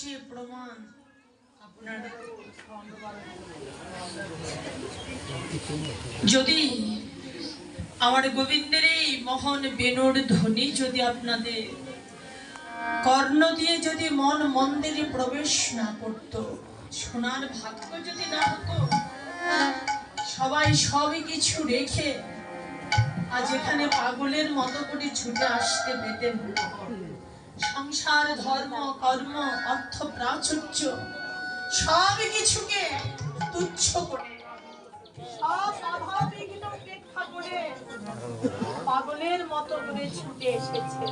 আছে প্রমাণ। আপনারা যদি আমার গোবিন্দের এই মহান বেণুর ধ্বনি যদি আপনাদের কর্ণ দিয়ে যদি মন মন্দিরে প্রবেশ না করত, শোনার ভাগ্য যদি না হতো, সবাই সবই কিছু রেখে আজ এখানে পাগলের মতো করে ছুটে আসতে পেতেন। সংসার, ধর্ম, কর্ম, অর্থ, প্রাচুর্য সব কিছুকে তুচ্ছ করে, সব স্বাভাবিক উপেক্ষা করে পাগলের মতো করে ছুটে এসেছে।